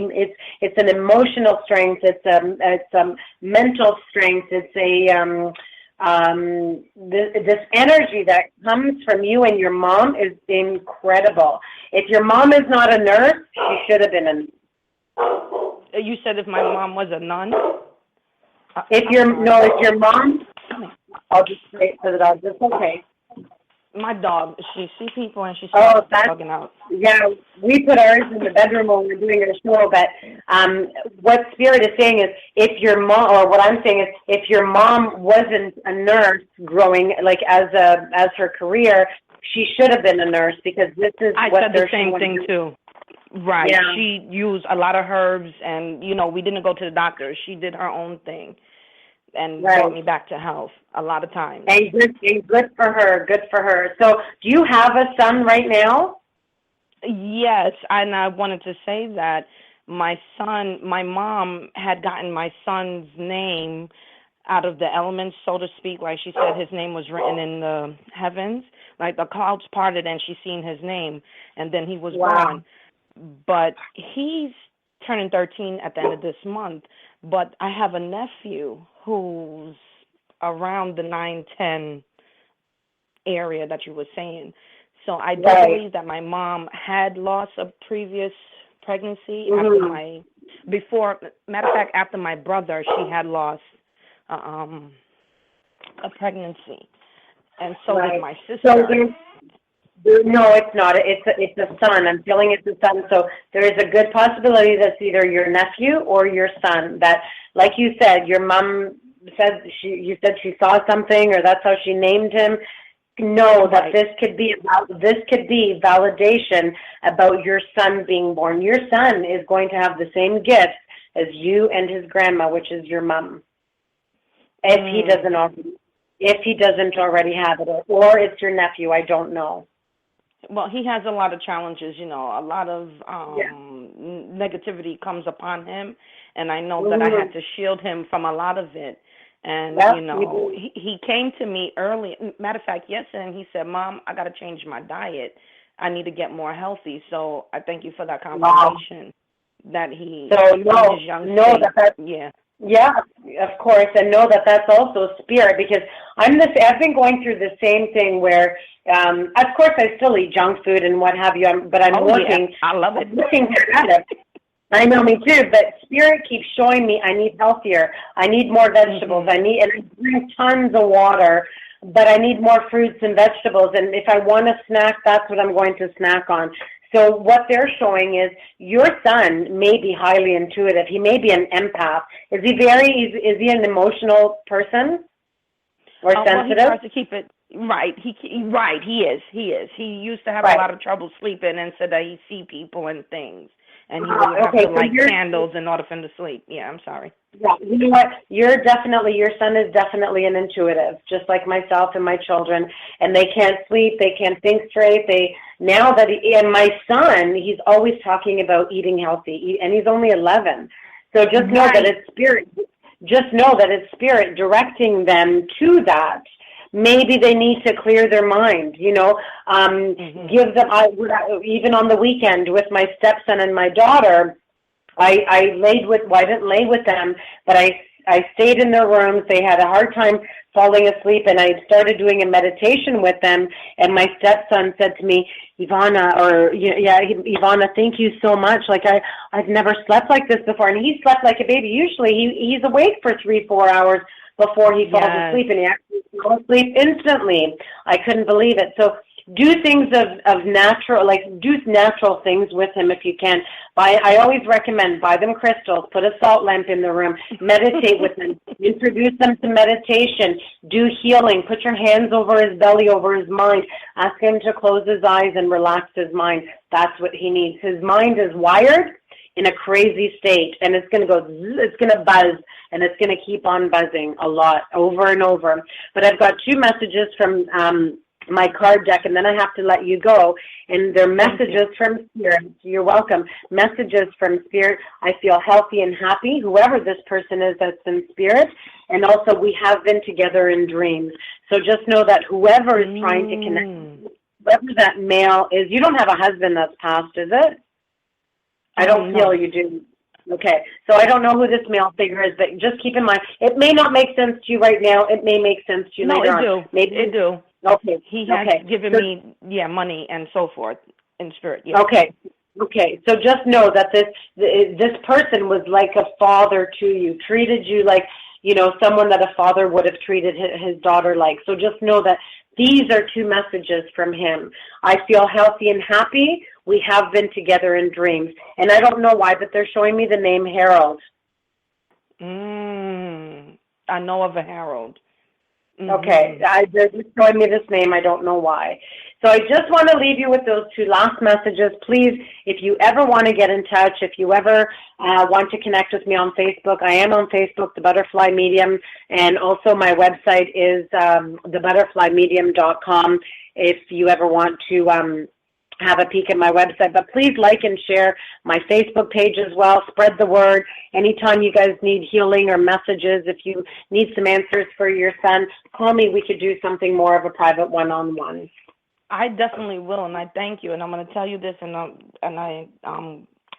an emotional strength. It's a mental strength. It's this energy that comes from you and your mom is incredible. If your mom is not a nurse, she should have been a nurse. You said if my mom was a nun? If your mom, I'll just say it to the dog. It's okay. My dog, she sees people and she starts bugging out. Yeah, we put ours in the bedroom when we're doing our show, but what Spirit is saying is if your mom, or what I'm saying is if your mom wasn't a nurse growing, like as her career, she should have been a nurse, because this is what they're saying. I said the same thing too. Right. Yeah. She used a lot of herbs, and, we didn't go to the doctor. She did her own thing and brought me back to health a lot of times. And good for her. Good for her. So do you have a son right now? Yes, and I wanted to say that my mom had gotten my son's name out of the elements, so to speak. Like she said, his name was written in the heavens. Like the clouds parted and she seen his name, and then he was born. But he's turning 13 at the end of this month. But I have a nephew who's around the 9-10 area that you were saying. So I do believe that my mom had lost a previous pregnancy matter of fact, after my brother, she had lost a pregnancy. And so did my sister. No, it's not. It's a son. I'm feeling it's a son. So there is a good possibility that's either your nephew or your son. That, like you said, your mom said you said she saw something, or that's how she named him. Know that this could be validation about your son being born. Your son is going to have the same gifts as you and his grandma, which is your mom. If he doesn't already have it, or it's your nephew, I don't know. Well, he has a lot of challenges, a lot of negativity comes upon him, and I know that I had to shield him from a lot of it. And, he came to me early. Matter of fact, yesterday, and he said, Mom, I got to change my diet. I need to get more healthy. So I thank you for that confirmation that he, his young state. Yeah, of course, and know that that's also spirit, because I've been going through the same thing where, of course, I still eat junk food and what have you, but I'm looking. Yeah. I love it. Looking at it. I know, me too, but spirit keeps showing me I need healthier. I need more vegetables. And I drink tons of water, but I need more fruits and vegetables. And if I want to snack, that's what I'm going to snack on. So what they're showing is your son may be highly intuitive. He may be an empath. Is he an emotional person or sensitive? Well, he tries to keep it right. He is. He used to have a lot of trouble sleeping and said that he see people and things. And he would have to light candles in order for him to sleep. Yeah, I'm sorry. Yeah, you know what? Your son is definitely an intuitive, just like myself and my children. And they can't sleep, they can't think straight. And my son, he's always talking about eating healthy, and he's only 11. So just know that it's spirit. Just know that it's spirit directing them to that. maybe they need to clear their mind, you know, give them, even on the weekend with my stepson and my daughter, I laid with, well, I didn't lay with them, but I stayed in their rooms. They had a hard time falling asleep, and I started doing a meditation with them, and my stepson said to me, Ivana, Ivana, thank you so much. Like, I've never slept like this before, and he slept like a baby. Usually he's awake for 3-4 hours before he falls asleep, and he actually fell asleep instantly. I couldn't believe it. So do things of natural, like do natural things with him if you can. I always recommend buy them crystals, put a salt lamp in the room, meditate with them, introduce them to meditation, do healing, put your hands over his belly, over his mind, ask him to close his eyes and relax his mind. That's what he needs. His mind is wired in a crazy state, and it's going to go, it's going to buzz, and it's going to keep on buzzing a lot, over and over. But I've got 2 messages from my card deck, and then I have to let you go. And they're messages from Spirit. You're welcome. Messages from Spirit. I feel healthy and happy, whoever this person is that's in Spirit. And also, we have been together in dreams. So just know that whoever is trying to connect, whoever that male is, you don't have a husband that's passed, is it? I don't feel you do. Okay, so I don't know who this male figure is, but just keep in mind, it may not make sense to you right now. It may make sense to you later on. No, it do. Okay. He has given me, money and so forth in spirit. Yeah. Okay. So just know that this person was like a father to you, treated you like, you know, someone that a father would have treated his daughter like. So just know that these are 2 messages from him. I feel healthy and happy. We have been together in dreams. And I don't know why, but they're showing me the name Harold. I know of a Harold. Okay, they're just showing me this name. I don't know why. So I just want to leave you with those 2 last messages. Please, if you ever want to get in touch, if you ever want to connect with me on Facebook, I am on Facebook, The ButterFly Medium, and also my website is thebutterflymedium.com if you ever want to have a peek at my website. But please like and share my Facebook page as well. Spread the word. Anytime you guys need healing or messages, if you need some answers for your son, call me. We could do something more of a private one-on-one. I definitely will, and I thank you. And I'm going to tell you this, and I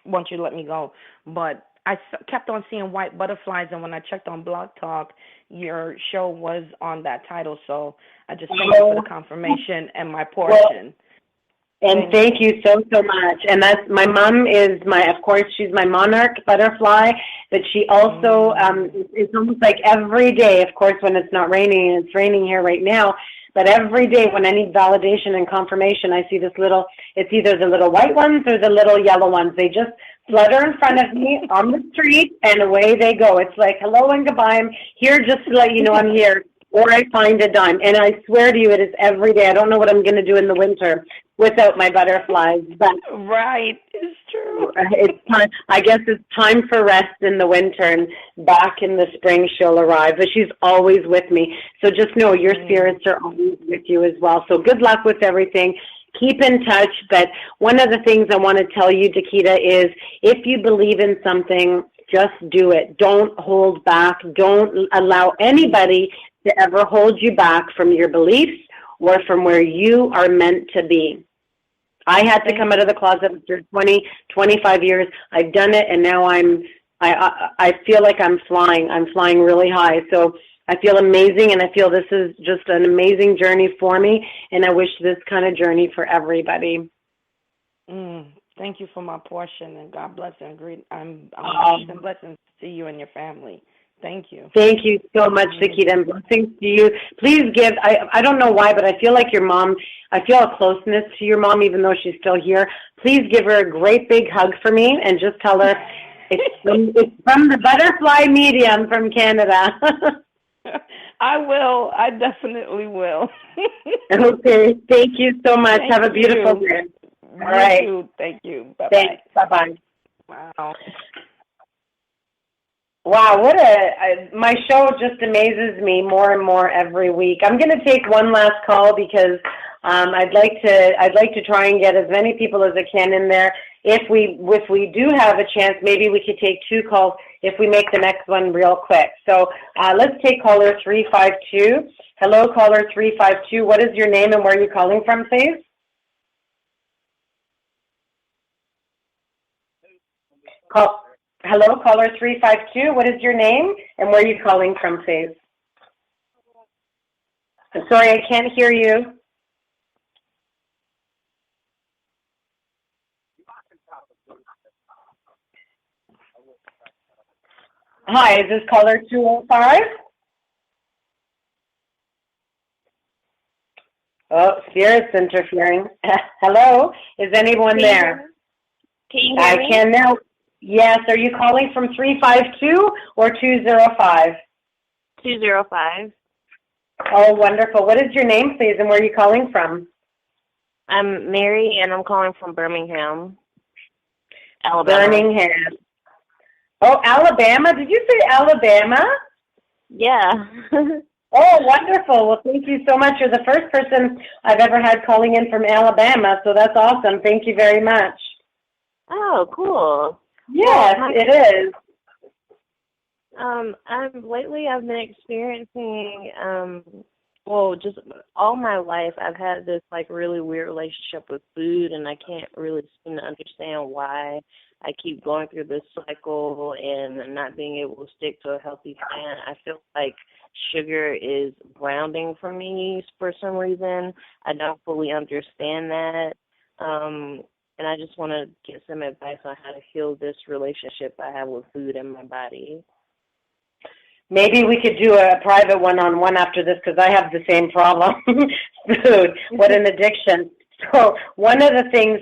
want you to let me go. But I kept on seeing white butterflies, and when I checked on Blog Talk, your show was on that title. So I just thank you for the confirmation and my portion. And thank you so much. And that's, my mom is of course, she's my Monarch butterfly, but she also, it's almost like every day, of course, when it's not raining, and it's raining here right now, but every day when I need validation and confirmation, I see this little, it's either the little white ones or the little yellow ones. They just flutter in front of me on the street, and away they go. It's like, hello and goodbye. I'm here just to let you know I'm here. Or I find a dime. And I swear to you, it is every day. I don't know what I'm going to do in the winter without my butterflies. But right, it's true. It's time. I guess it's time for rest in the winter, and back in the spring she'll arrive. But she's always with me. So just know your spirits are always with you as well. So good luck with everything. Keep in touch. But one of the things I want to tell you, Takeda, is if you believe in something, just do it. Don't hold back. Don't allow anybody to ever hold you back from your beliefs or from where you are meant to be. I had to come out of the closet after 25 years. I've done it, and now I feel like I'm flying. I'm flying really high. So I feel amazing, and I feel this is just an amazing journey for me, and I wish this kind of journey for everybody. Thank you for my portion, and God bless and great. I'm and blessings to you and your family. Thank you. Thank you so much, Takeda, and blessings to you. Please give, I don't know why, but I feel like your mom, I feel a closeness to your mom, even though she's still here. Please give her a great big hug for me, and just tell her it's from the Butterfly Medium from Canada. I will. I definitely will. Okay. Thank you so much. Have a beautiful day. All right. You. Thank you. Bye-bye. Thanks. Bye-bye. Wow. Wow, my show just amazes me more and more every week. I'm going to take one last call because I'd like to try and get as many people as I can in there. If we do have a chance, maybe we could take 2 calls if we make the next one real quick. So let's take caller 352. Hello, caller 352. What is your name and where are you calling from, please? Hello, caller 352. What is your name and where are you calling from, please? I'm sorry, I can't hear you. Hi, is this caller 205? Oh, Spirit's interfering. Hello, is anyone there? Can you hear me? I can now. Yes, are you calling from 352 or 205? 205. Oh, wonderful. What is your name, please, and where are you calling from? I'm Mary, and I'm calling from Birmingham, Alabama. Birmingham. Oh, Alabama? Did you say Alabama? Yeah. Oh, wonderful. Well, thank you so much. You're the first person I've ever had calling in from Alabama, so that's awesome. Thank you very much. Oh, cool. Yes, it is. Lately I've been experiencing, just all my life I've had this like really weird relationship with food, and I can't really seem to understand why I keep going through this cycle and not being able to stick to a healthy plan. I feel like sugar is grounding for me for some reason. I don't fully understand that. And I just want to get some advice on how to heal this relationship I have with food and my body. Maybe we could do a private one-on-one after this because I have the same problem. Food, what an addiction. So one of the things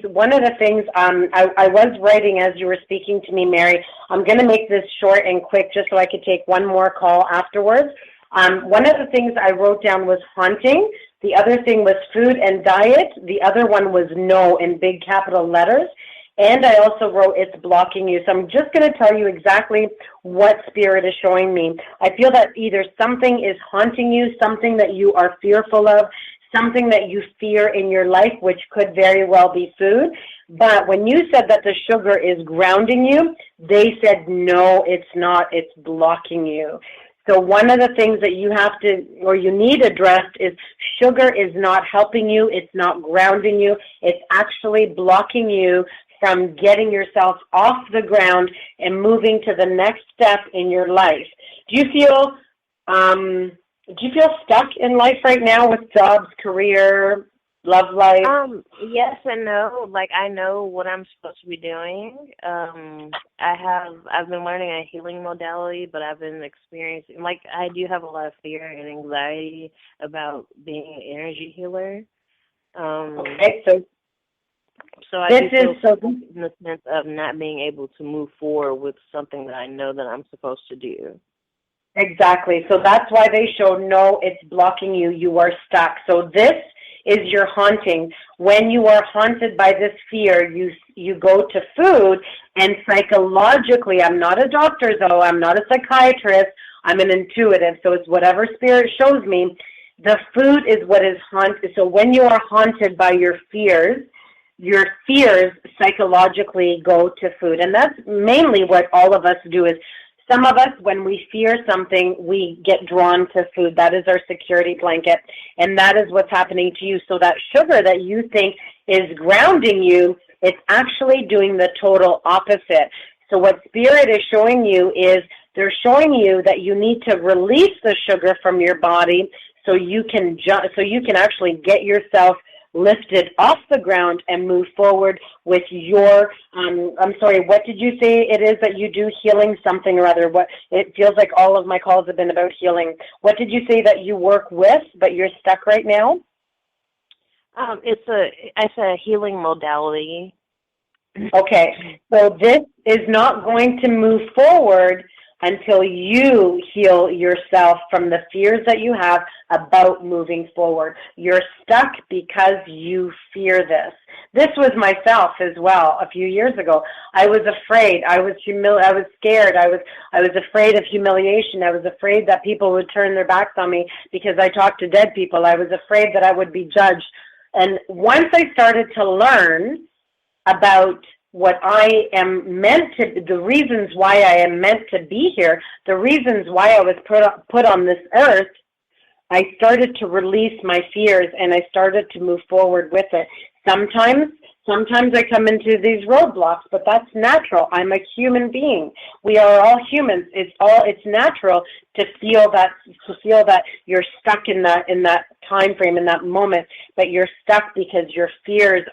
I was writing as you were speaking to me, Mary. I'm going to make this short and quick just so I could take one more call afterwards. One of the things I wrote down was haunting. The other thing was food and diet. The other one was no in big capital letters. And I also wrote it's blocking you. So I'm just going to tell you exactly what Spirit is showing me. I feel that either something is haunting you, something that you are fearful of, something that you fear in your life, which could very well be food. But when you said that the sugar is grounding you, they said, no, it's not. It's blocking you. So one of the things that you have to, or you need addressed is sugar is not helping you. It's not grounding you. It's actually blocking you from getting yourself off the ground and moving to the next step in your life. Do you feel stuck in life right now with jobs, career, love life? Yes and no. Like, I know what I'm supposed to be doing. I've been learning a healing modality, but I've been experiencing, like, I do have a lot of fear and anxiety about being an energy healer. Okay, so I do feel in the sense of not being able to move forward with something that I know that I'm supposed to do. Exactly. So that's why they show no, it's blocking you. You are stuck. So this is your haunting. When you are haunted by this fear, you go to food, and psychologically, I'm not a doctor though, I'm not a psychiatrist, I'm an intuitive, so it's whatever Spirit shows me. The food is what is haunted. So when you are haunted by your fears psychologically go to food. And that's mainly what all of us do. Is some of us, when we fear something, we get drawn to food. That is our security blanket. And that is what's happening to you. So that sugar that you think is grounding you, it's actually doing the total opposite. So what Spirit is showing you is they're showing you that you need to release the sugar from your body so you can actually get yourself lifted off the ground and move forward with your, what did you say it is that you do, healing something or other? What, it feels like all of my calls have been about healing. What did you say that you work with, but you're stuck right now? It's a healing modality. Okay, so this is not going to move forward until you heal yourself from the fears that you have about moving forward. You're stuck because you fear this. This was myself as well a few years ago. I was afraid. I was scared. I was afraid of humiliation. I was afraid that people would turn their backs on me because I talked to dead people. I was afraid that I would be judged. And once I started to learn about what I am meant to, the reasons why I am meant to be here, the reasons why I was put on this earth, I started to release my fears and I started to move forward with it. Sometimes I come into these roadblocks, but that's natural. I'm a human being. We are all humans. It's natural to feel that you're stuck in that time frame, in that moment, but you're stuck because your fears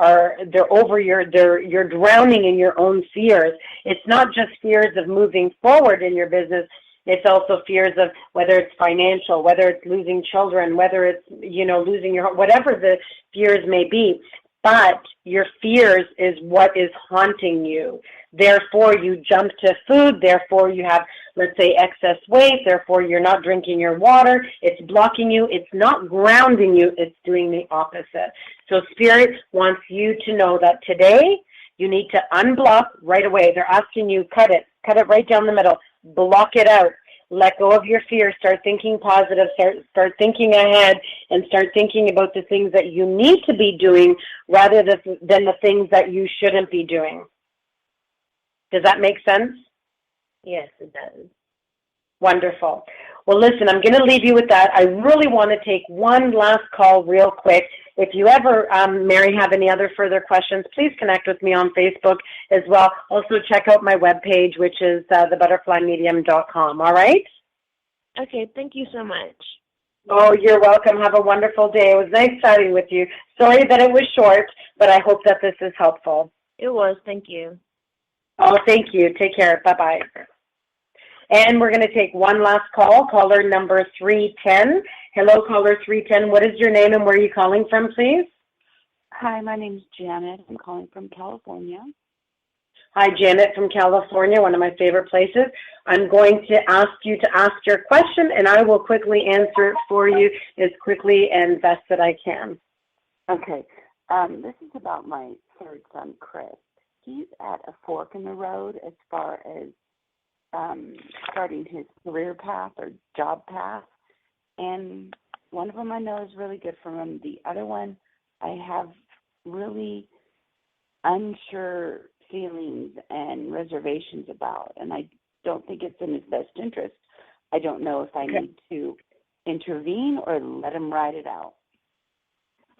you're drowning in your own fears. It's not just fears of moving forward in your business. It's also fears of whether it's financial, whether it's losing children, whether it's, losing your home, whatever the fears may be. But your fears is what is haunting you. Therefore, you jump to food. Therefore, you have, let's say, excess weight. Therefore, you're not drinking your water. It's blocking you. It's not grounding you. It's doing the opposite. So Spirit wants you to know that today you need to unblock right away. They're asking you, cut it right down the middle. Block it out. Let go of your fear. Start thinking positive. Start thinking ahead, and start thinking about the things that you need to be doing rather than the things that you shouldn't be doing. Does that make sense? Yes, it does. Wonderful. Well, listen, I'm going to leave you with that. I really want to take one last call real quick. If you ever, Mary, have any other further questions, please connect with me on Facebook as well. Also, check out my webpage, which is thebutterflymedium.com. All right? Okay, thank you so much. Oh, you're welcome. Have a wonderful day. It was nice chatting with you. Sorry that it was short, but I hope that this is helpful. It was. Thank you. Oh, thank you. Take care. Bye-bye. And we're going to take one last call, caller number 310. Hello, caller 310. What is your name and where are you calling from, please? Hi, my name is Janet. I'm calling from California. Hi, Janet from California, one of my favorite places. I'm going to ask you to ask your question, and I will quickly answer it for you as quickly and best that I can. Okay. This is about my third son, Chris. He's at a fork in the road as far as starting his career path or job path. And one of them I know is really good for him. The other one I have really unsure feelings and reservations about, and I don't think it's in his best interest. I don't know if I need to intervene or let him ride it out.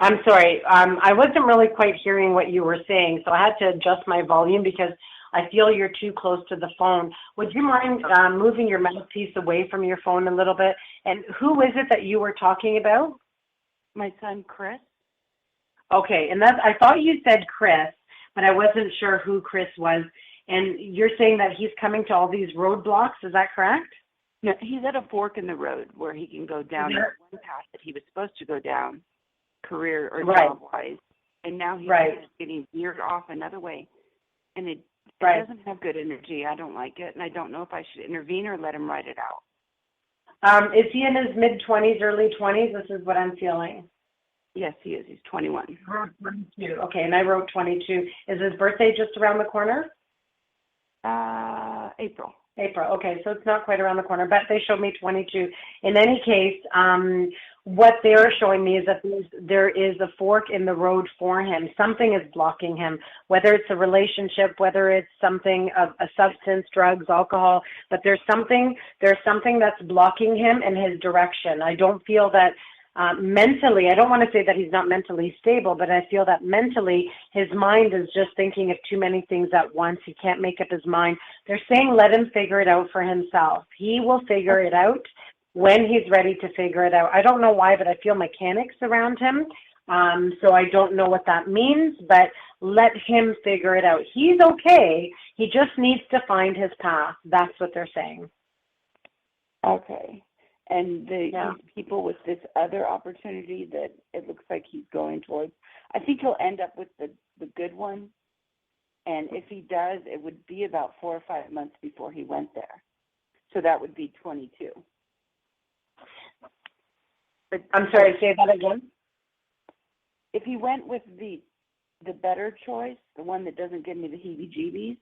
I'm sorry. I wasn't really quite hearing what you were saying, so I had to adjust my volume because I feel you're too close to the phone. Would you mind moving your mouthpiece away from your phone a little bit? And who is it that you were talking about? My son, Chris. Okay, and I thought you said Chris, but I wasn't sure who Chris was. And you're saying that he's coming to all these roadblocks, is that correct? No, he's at a fork in the road where he can go down one path that he was supposed to go down, career or job-wise, and now he's getting veered off another way. And it doesn't have good energy. I don't like it, and I don't know if I should intervene or let him ride it out. Is he in his mid-20s, early 20s? This is what I'm feeling. Yes, he is. He's 21. 22. Okay, and I wrote 22. Is his birthday just around the corner? April. April. Okay, so it's not quite around the corner, but they showed me 22. In any case, what they're showing me is that there is a fork in the road for him. Something is blocking him, whether it's a relationship, whether it's something of a substance, drugs, alcohol, but there's something that's blocking him in his direction. I don't feel that mentally, I don't want to say that he's not mentally stable, but I feel that mentally his mind is just thinking of too many things at once. He can't make up his mind. They're saying let him figure it out for himself. He will figure it out when he's ready to figure it out. I don't know why, but I feel mechanics around him. So I don't know what that means, but let him figure it out. He's okay. He just needs to find his path. That's what they're saying. Okay. And the people with this other opportunity that it looks like he's going towards, I think he'll end up with the good one. And if he does, it would be about 4 or 5 months before he went there. So that would be 22. I'm sorry, say that again. If he went with the better choice, the one that doesn't give me the heebie-jeebies,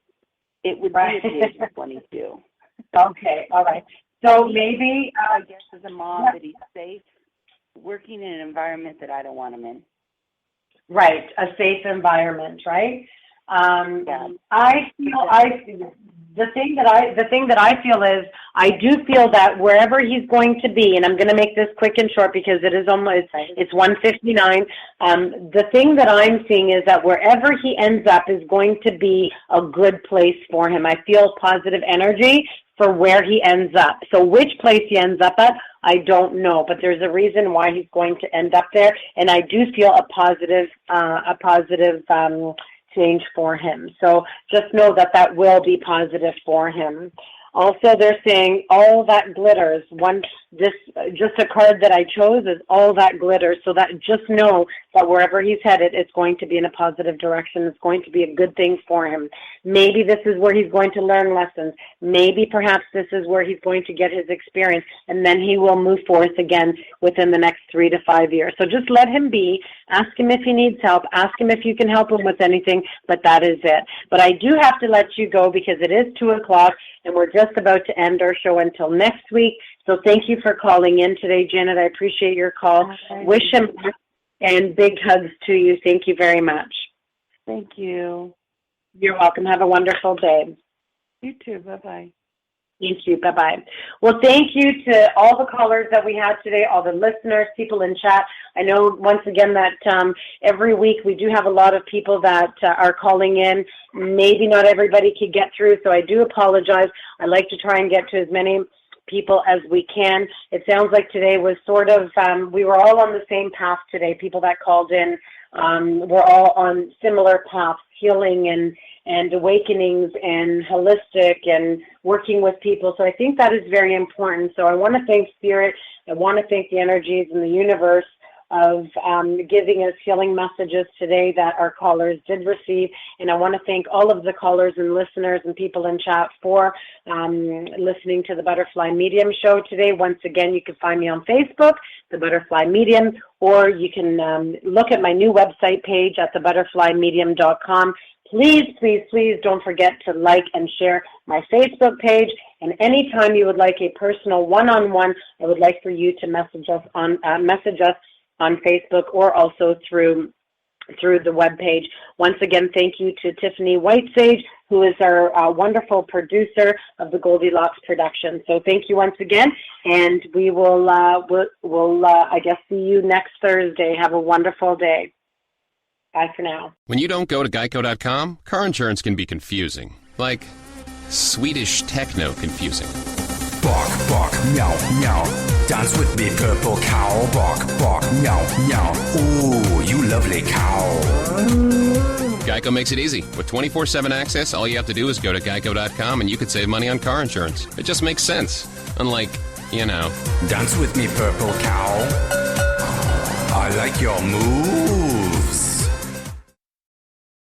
it would be at the age of 22. Okay, all right. So maybe, I guess as a mom, that he's safe, working in an environment that I don't want him in. Right, a safe environment, right? Yeah. The thing that I feel is, I do feel that wherever he's going to be, and I'm going to make this quick and short because it is almost, it's 1:59. The thing that I'm seeing is that wherever he ends up is going to be a good place for him. I feel positive energy for where he ends up. So which place he ends up at, I don't know, but there's a reason why he's going to end up there, and I do feel a positive change for him. So just know that that will be positive for him. Also, they're saying all that glitters. Just a card that I chose is all that glitters. So that just know that wherever he's headed, it's going to be in a positive direction. It's going to be a good thing for him. Maybe this is where he's going to learn lessons. Maybe perhaps this is where he's going to get his experience, and then he will move forth again within the next 3 to 5 years. So just let him be. Ask him if he needs help. Ask him if you can help him with anything, but that is it. But I do have to let you go because it is 2 o'clock, and we're just about to end our show until next week. So thank you for calling in today, Janet. I appreciate your call. Wish him and big hugs to you. Thank you very much. Thank you. You're welcome. Have a wonderful day. You too. Bye-bye. Thank you. Bye-bye. Well, thank you to all the callers that we had today, all the listeners, people in chat. I know, once again, that every week we do have a lot of people that are calling in. Maybe not everybody could get through, so I do apologize. I like to try and get to as many people as we can. It sounds like today was sort of, we were all on the same path today. People that called in were all on similar paths, healing and awakenings and holistic and working with people. So I think that is very important. So I want to thank Spirit. I want to thank the energies in the universe of giving us healing messages today that our callers did receive. And I want to thank all of the callers and listeners and people in chat for listening to the Butterfly Medium show today. Once again, you can find me on Facebook, the Butterfly Medium, or you can look at my new website page at thebutterflymedium.com. Please, please, please don't forget to like and share my Facebook page. And anytime you would like a personal one-on-one, I would like for you to message us on Facebook or also through the webpage. Once again, thank you to Tiffany Whitesage, who is our wonderful producer of the Goldilocks production. So thank you once again, and we will, I guess, see you next Thursday. Have a wonderful day. Bye for now. When you don't go to Geico.com, car insurance can be confusing. Like Swedish techno confusing. Bark, bark, meow, meow. Dance with me, purple cow. Bark, bark, meow, meow. Ooh, you lovely cow. Geico makes it easy. With 24/7 access, all you have to do is go to Geico.com and you could save money on car insurance. It just makes sense. Unlike, Dance with me, purple cow. I like your move.